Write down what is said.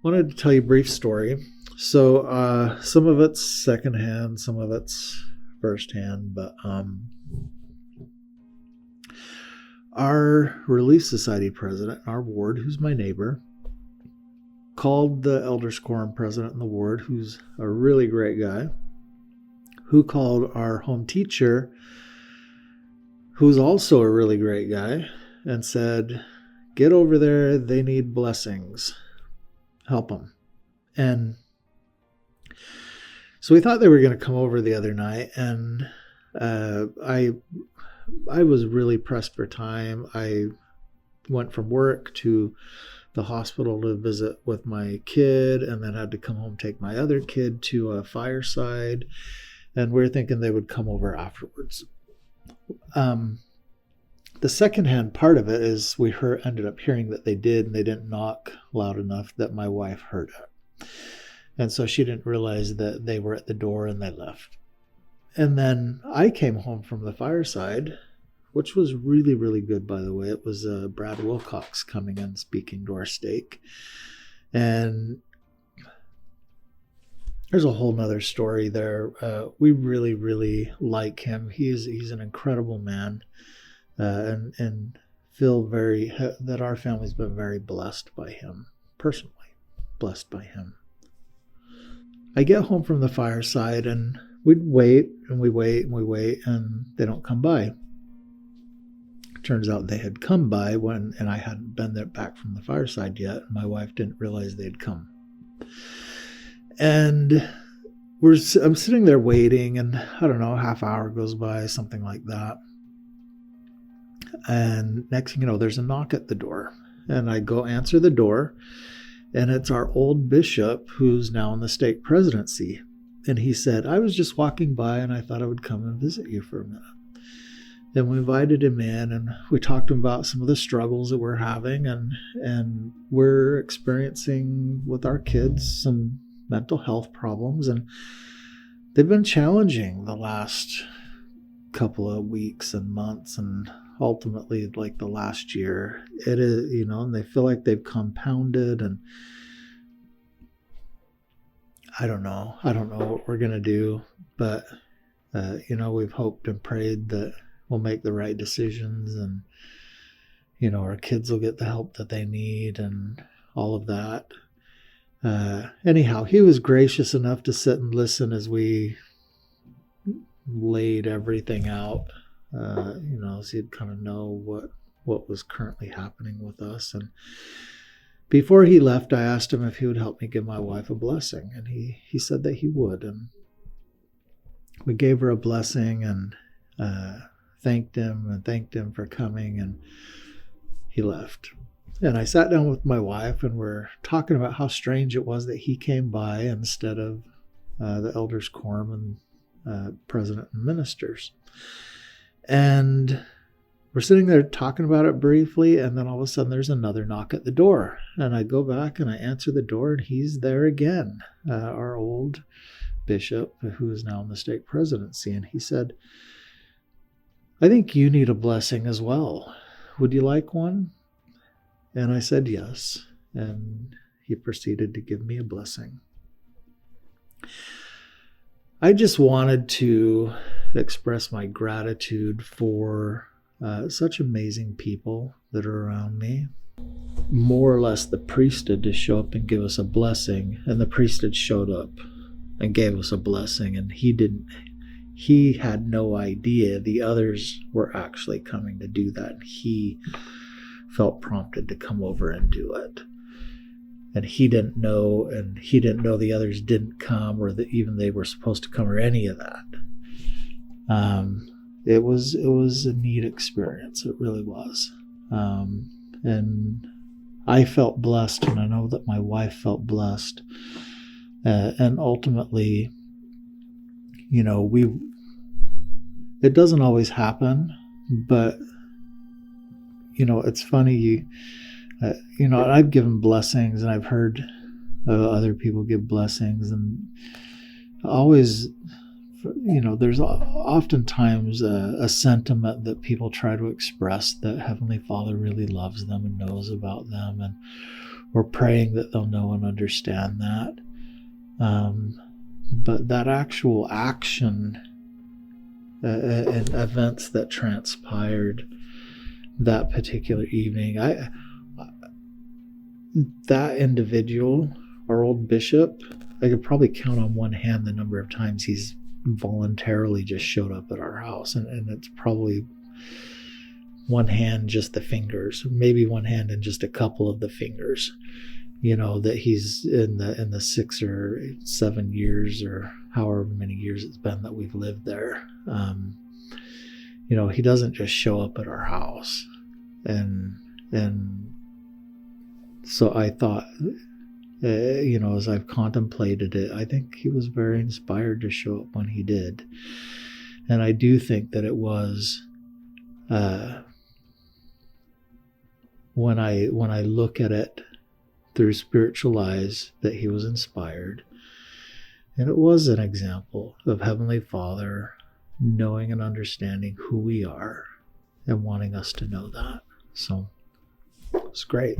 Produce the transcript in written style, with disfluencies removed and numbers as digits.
Wanted to tell you a brief story. So some of it's secondhand, some of it's firsthand, but our Relief Society president in our ward, who's my neighbor, called the Elders Quorum president in the ward, who's a really great guy, who called our home teacher, who's also a really great guy, and said, "Get over there, they need blessings. Help them." And so we thought they were going to come over the other night, and I was really pressed for time. I went from work to the hospital to visit with my kid, and then had to come home, take my other kid to a fireside, and we were thinking they would come over afterwards. The secondhand part of it is we ended up hearing that they did, and they didn't knock loud enough that my wife heard it. And so she didn't realize that they were at the door and they left. And then I came home from the fireside, which was really, really good, by the way. It was Brad Wilcox coming in speaking to our stake. And there's a whole nother story there. We really, really like him. He's an incredible man. And feel that our family's been very blessed by him, personally blessed by him. I get home from the fireside, and we'd wait, and we wait, and we wait, and they don't come by. Turns out they had come by and I hadn't been there back from the fireside yet. My wife didn't realize they had come. And I'm sitting there waiting, and I don't know, a half hour goes by, something like that. And next thing you know, there's a knock at the door, and I go answer the door, and it's our old bishop, who's now in the stake presidency. And he said, "I was just walking by, and I thought I would come and visit you for a minute." And we invited him in, and we talked to him about some of the struggles that we're having, and we're experiencing with our kids some mental health problems, and they've been challenging the last couple of weeks and months, and ultimately like the last year. It is, and they feel like they've compounded, and I don't know what we're going to do, but we've hoped and prayed that we'll make the right decisions, and our kids will get the help that they need and all of that. Anyhow, he was gracious enough to sit and listen as we laid everything out, so he'd kind of know what was currently happening with us. And before he left, I asked him if he would help me give my wife a blessing, and he said that he would. And we gave her a blessing, and thanked him for coming, and he left. And I sat down with my wife, and we're talking about how strange it was that he came by instead of the Elders Quorum and president and ministers. And we're sitting there talking about it briefly, and then all of a sudden there's another knock at the door. And I go back and I answer the door, and he's there again, our old bishop, who is now in the stake presidency. And he said, "I think you need a blessing as well. Would you like one?" And I said yes. And he proceeded to give me a blessing. I just wanted to express my gratitude for such amazing people that are around me. More or less, the priesthood to show up and give us a blessing, and the priesthood showed up and gave us a blessing, and he had no idea the others were actually coming to do that. He felt prompted to come over and do it. And he didn't know the others didn't come, or that even they were supposed to come, or any of that. It was a neat experience. It really was. And I felt blessed, and I know that my wife felt blessed. And ultimately, it doesn't always happen, but it's funny. I've given blessings, and I've heard other people give blessings, and always, there's oftentimes a sentiment that people try to express that Heavenly Father really loves them and knows about them, and we're praying that they'll know and understand that. But that actual action and events that transpired that particular evening, that individual, our old bishop, I could probably count on one hand the number of times he's voluntarily just showed up at our house, and it's probably one hand, just the fingers, maybe one hand and just a couple of the fingers, that he's in the 6 or 7 years or however many years it's been that we've lived there. He doesn't just show up at our house. And so I thought, as I've contemplated it, I think he was very inspired to show up when he did. And I do think that it was, when I look at it through spiritual eyes, that he was inspired. And it was an example of Heavenly Father knowing and understanding who we are and wanting us to know that. So it's great.